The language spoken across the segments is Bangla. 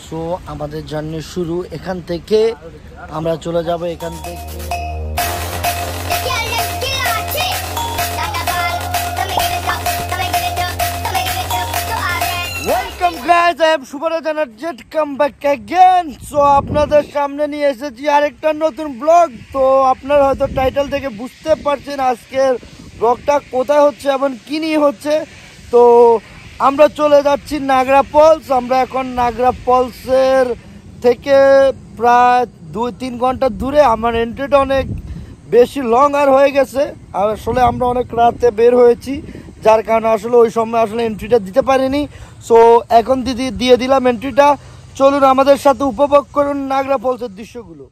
সো আমাদের জার্নি শুরু এখান থেকে, আমরা চলে যাব এখান থেকে। Welcome guys, I am Subraj এনার্জেট, কাম ব্যাক অ্যাগেন। সো আপনাদের সামনে নিয়ে এসেছি আরেকটা নতুন ব্লগ। তো আপনারা হয়তো টাইটেল থেকে বুঝতে পারছেন আজকের ব্লগটা কোথায় হচ্ছে এবং কী নিয়ে হচ্ছে। তো আমরা চলে যাচ্ছি নাগরা ফলস। আমরা এখন নাগরা ফলসের থেকে প্রায় 2-3 ঘন্টা দূরে। আমার এন্ট্রিটা অনেক বেশি লং আর হয়ে গেছে, আর আসলে আমরা অনেক রাতে বের হয়েছি, যার কারণে আসলে ওই সময় আসলে এন্ট্রিটা দিতে পারিনি। সো এখন দিয়ে দিলাম এন্ট্রিটা। চলুন আমাদের সাথে উপভোগ করুন নাগরা ফলসের দৃশ্যগুলো।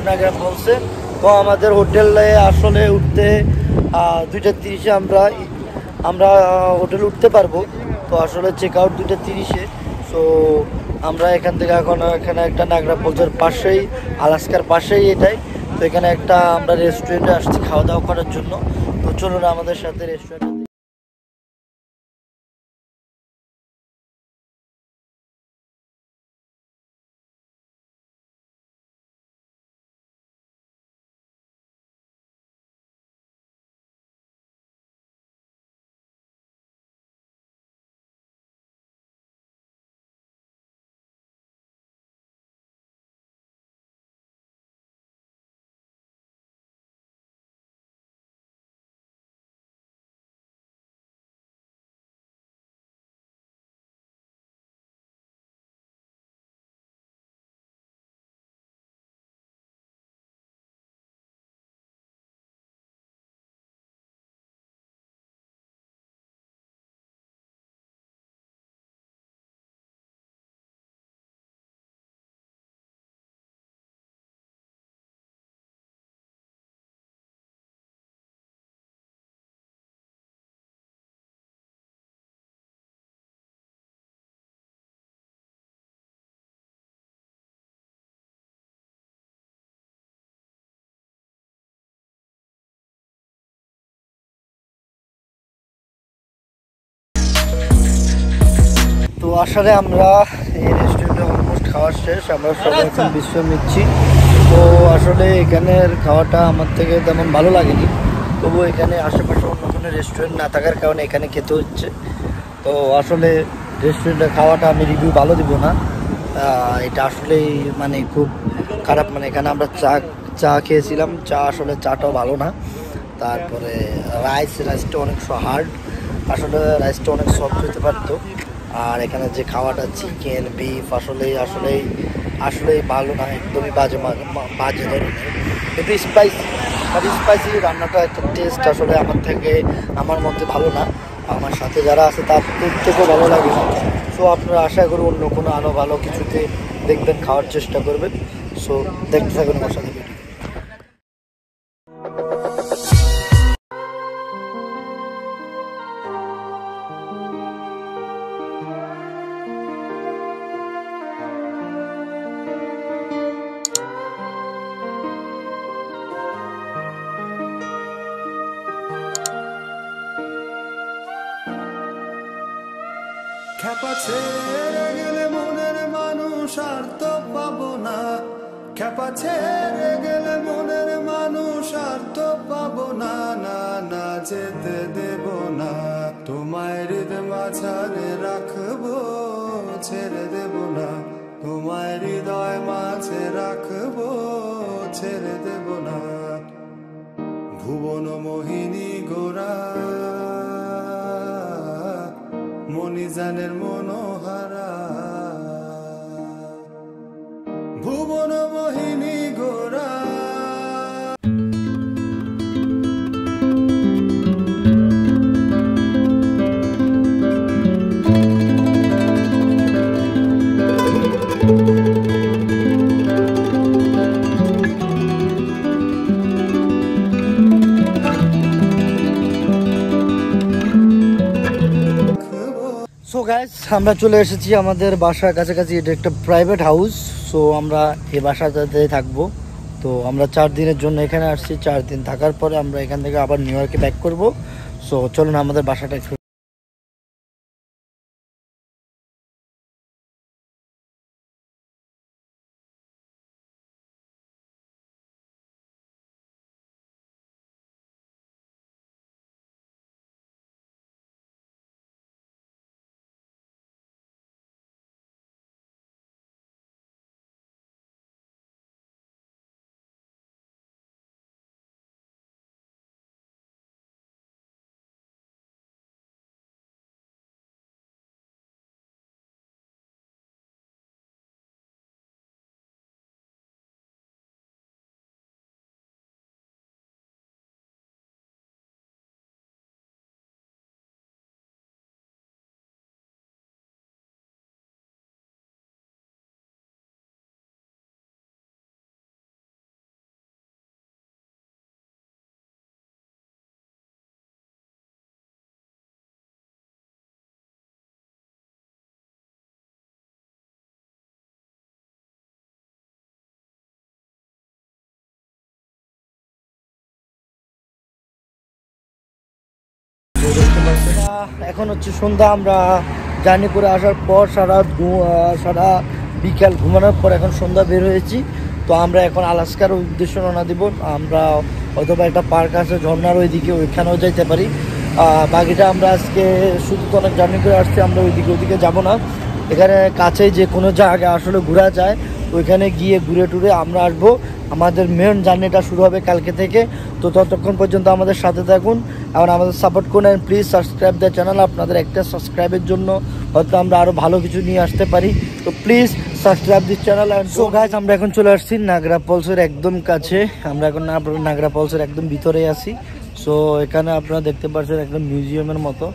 নাগরা ফলসে তো আমাদের হোটেলে আসলে উঠতে 2:30-এ আমরা হোটেলে উঠতে পারবো। তো আসলে চেক আউট 2:30-এ। সো আমরা এখান থেকে এখন এখানে একটা নাগরা ফলসের পাশেই, আলাস্কার পাশেই এটাই। তো এখানে একটা আমরা রেস্টুরেন্টে আসছি খাওয়া দাওয়া করার জন্য। তো চলুন আমাদের সাথে রেস্টুরেন্টে। তো আসলে আমরা এই রেস্টুরেন্টে অলমোস্ট খাওয়া শেষ, আমরা সবাই এখন বিশ্রাম নিচ্ছি। তো আসলে এখানের খাওয়াটা আমার থেকে তেমন ভালো লাগেনি, তবু এখানে আশেপাশে অন্য কোনো রেস্টুরেন্ট না থাকার কারণে এখানে খেতে হচ্ছে। তো আসলে রেস্টুরেন্টের খাওয়াটা আমি রিভিউ ভালো দিব না, এটা আসলেই মানে খুব খারাপ। মানে এখানে আমরা চা খেয়েছিলাম, চা আসলে চাটাও ভালো না। তারপরে রাইসটা অনেক হার্ড, আসলে রাইসটা অনেক সফট হতে পারতো। আর এখানে যে খাওয়াটা চিকেন বিফ আসলেই আসলেই আসলেই ভালো না, একদমই বাজে বাজে ধরনের, একটু স্পাইসি রান্নাটা একটা টেস্ট আসলে আমার মধ্যে ভালো না, আমার সাথে যারা আছে তার থেকেও ভালো লাগে না। সো আপনারা আশা করি অন্য কোনো আরও ভালো কিছুতে দেখবেন, খাওয়ার চেষ্টা করবেন। সো দেখতে থাকুন আমার সাথে ভিডিও। খ্যাপা ছেড়ে গেলে মনের মানুষ আর তো পাবো না, খ্যাপা ছেড়ে গেলে মনের মানুষ আর তো পাবো না, না না যেতে দেব না, তোমায় হৃদয় মাঝারে রাখবো, ছেড়ে দেব না, তোমায় হৃদয় মাঝে রাখবো, ছেড়ে দেব না। ভুবন মোহিনী গোরা মনিজানের মনোহারা, ভুবন মোহিনী গোরা। সো গাইস, আমরা চলে এসেছি আমাদের বাসার কাছাকাছি। এটা একটা প্রাইভেট হাউস। সো আমরা এই বাসাটাতে থাকবো। তো আমরা 4 দিনের জন্য এখানে আসছি। 4 দিন থাকার পরে আমরা এখান থেকে আবার নিউ ইয়র্কে ব্যাক করবো। সো চলুন আমাদের বাসাটা একটু। এখন হচ্ছে সন্ধ্যা। আমরা জার্নি করে আসার পর সারা বিকাল ঘুমানোর পর এখন সন্ধ্যা বের হয়েছি। তো আমরা এখন আলাস্কার উদ্দেশ্যে রওনা দিব। আমরা অথবা একটা পার্ক আছে ঝর্ণার ওইদিকে, ওইখানেও যাইতে পারি। বাকিটা আমরা আজকে শুধু তো অনেক জার্নি করে আসছি, আমরা ওইদিকে যাব না। এখানে কাছেই যে কোনো জায়গা আসলে ঘোরা যায়, ওইখানে গিয়ে ঘুরে টুরে আমরা আসবো। আমাদের মেন জার্নিটা শুরু হবে কালকে থেকে। তো ততক্ষণ পর্যন্ত আমাদের সাথে থাকুন এবং আমাদের সাপোর্ট করুন। Please subscribe the channel. আপনাদের একটা সাবস্ক্রাইবের জন্য হয়তো আমরা আরও ভালো কিছু নিয়ে আসতে পারি। তো please subscribe this channel. And so guys, আমরা এখন চলে আসছি নাগরা ফলসের একদম কাছে। আমরা এখন নাগরা ফলসের একদম ভিতরে আছি। সো এখানে আপনারা দেখতে পাচ্ছেন একদম মিউজিয়ামের মতো।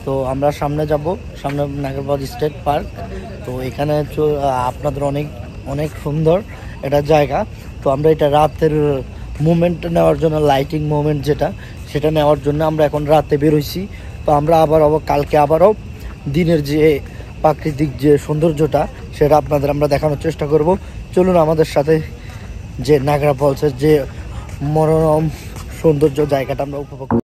তো আমরা সামনে যাব, সামনে নাগরা স্টেট পার্ক। তো এখানে আপনাদের অনেক অনেক সুন্দর একটা জায়গা। তো আমরা এটা রাতের মুভমেন্ট নেওয়ার জন্য, লাইটিং মুভমেন্ট সেটা নেওয়ার জন্য আমরা এখন রাতে বেরোইছি। তো আমরা কালকে আবারও দিনের যে প্রাকৃতিক যে সৌন্দর্যটা সেটা আপনাদের আমরা দেখানোর চেষ্টা করব। চলুন আমাদের সাথে যে নাগরা ফলসের যে মনোরম সৌন্দর্য জায়গাটা আমরা উপভোগ করি।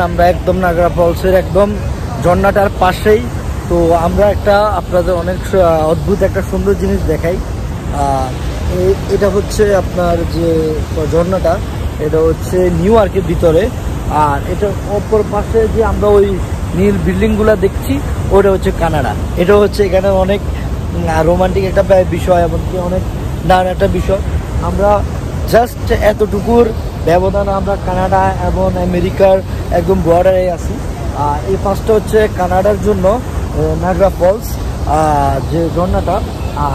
আমরা একদম নাগরা ফলসের একদম ঝর্ণাটার পাশেই। তো আমরা আপনাদের অনেক অদ্ভুত একটা সুন্দর জিনিস দেখাই। এটা হচ্ছে আপনার যে ঝর্ণাটা, এটা হচ্ছে নিউ ইয়র্কের ভিতরে। আর এটার অপর পাশে যে আমরা ওই নীল বিল্ডিংগুলো দেখছি ওটা হচ্ছে কানাডা। এটা হচ্ছে এখানে অনেক রোমান্টিক একটা বিষয়, এমনকি অনেক দারুণ একটা বিষয়। আমরা জাস্ট এতটুকুর ব্যবধান আমরা কানাডা এবং আমেরিকার একদম বর্ডারে আছি। আর এই পাশটা হচ্ছে কানাডার জন্য নায়াগ্রা ফলস যে ঝর্ণাটা,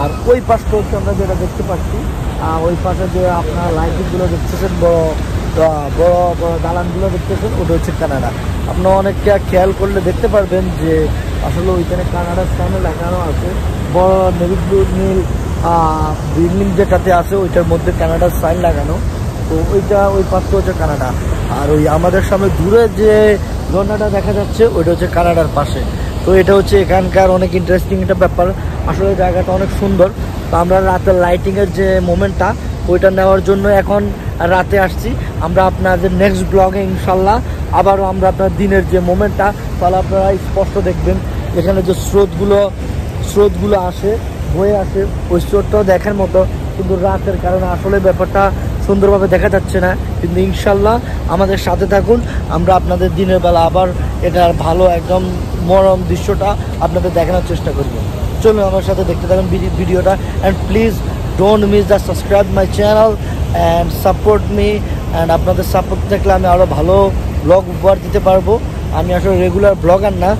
আর ওই পাশটা হচ্ছে আমরা যেটা দেখতে পাচ্ছি ওই পাশে যে আপনার লাইটিংগুলো দেখতেছেন, বড় বড় বড় দালানগুলো দেখতেছেন, ওটা হচ্ছে কানাডা। আপনারা অনেককে খেয়াল করলে দেখতে পারবেন যে আসলে ওইখানে কানাডার সাইনে লাগানো আছে, বড় নেভি ব্লু নীল বিল্ডিং যেটাতে আছে ওইটার মধ্যে কানাডার সাইন লাগানো। তো ওইটা ওই পাশটা হচ্ছে কানাডা। আর ওই আমাদের সামনে দূরে যে ঝর্ণাটা দেখা যাচ্ছে ওইটা হচ্ছে কানাডার পাশে। তো এটা হচ্ছে এখানকার অনেক ইন্টারেস্টিং একটা ব্যাপার, আসলে জায়গাটা অনেক সুন্দর। তো আমরা রাতের লাইটিংয়ের যে মোমেন্টটা ওইটা নেওয়ার জন্য এখন রাতে আসছি। আমরা আপনাদের নেক্সট ব্লগে ইনশাল্লাহ আবারও আমরা আপনার দিনের যে মোমেন্টটা তাহলে আপনারা স্পষ্ট দেখবেন। এখানে যে স্রোতগুলো আসে বয়ে আসে ওই স্রোতটাও দেখার মতো, কিন্তু রাতের কারণে আসলে ব্যাপারটা সুন্দরভাবে দেখা যাচ্ছে না। কিন্তু ইনশাল্লাহ আমাদের সাথে থাকুন, আমরা আপনাদের দিনের বেলা আবার এটার ভালো একদম মনোরম দৃশ্যটা আপনাদের দেখানোর চেষ্টা করব। চলুন আমার সাথে দেখতে থাকুন ভিডিওটা, and please don't miss the subscribe my channel and support me. And আপনাদের সাপোর্ট থাকলে আমি আরও ভালো ব্লগ উপহার দিতে পারবো। আমি আসলে রেগুলার ব্লগার না,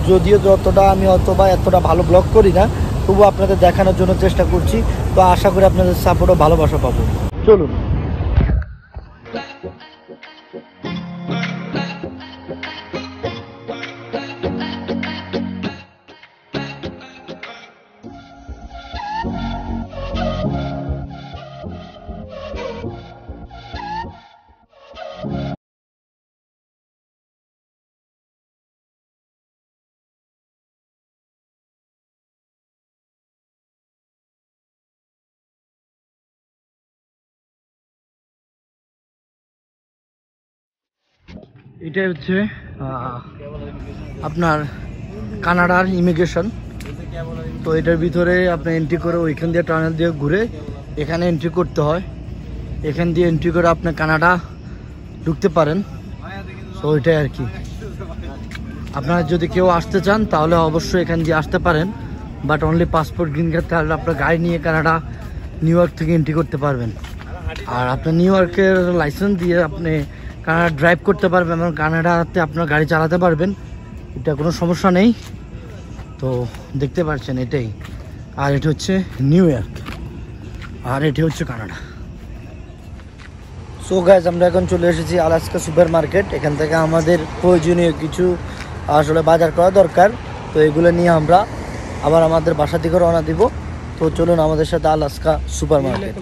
যদিও আমি এতটা ভালো ব্লগ করি না, তবু আপনাদের দেখানোর জন্য চেষ্টা করছি। তো আশা করি আপনাদের সাপোর্ট ও ভালোবাসা পাবো। চলুন। এটা হচ্ছে আপনার কানাডার ইমিগ্রেশন। তো এটার ভিতরে আপনি এন্ট্রি করে ওইখান দিয়ে টানেল দিয়ে ঘুরে এখানে এন্ট্রি করতে হয়। এখান দিয়ে এন্ট্রি করে আপনি কানাডা ঢুকতে পারেন। তো ওইটাই আর কি। আপনারা যদি কেউ আসতে চান তাহলে অবশ্যই এখান দিয়ে আসতে পারেন, but only passport green card তাহলে আপনার গাড়ি নিয়ে কানাডা নিউ ইয়র্ক থেকে এন্ট্রি করতে পারবেন। আর আপনার নিউ ইয়র্কের লাইসেন্স দিয়ে আপনি কানাডা ড্রাইভ করতে পারবেন এবং কানাডাতে আপনার গাড়ি চালাতে পারবেন, এটা কোনো সমস্যা নেই। তো দেখতে পাচ্ছেন এটাই। আর এটা হচ্ছে নিউ ইয়র্ক, আর এটি হচ্ছে কানাডা। সো গাইজ আমরা এখন চলে এসেছি আলাস্কা সুপার মার্কেট। এখান থেকে আমাদের প্রয়োজনীয় কিছু আসলে বাজার করা দরকার। তো এগুলো নিয়ে আমরা আবার আমাদের বাসা থেকে রওনা দিব। তো চলুন আমাদের সাথে আলাস্কা সুপার মার্কেট।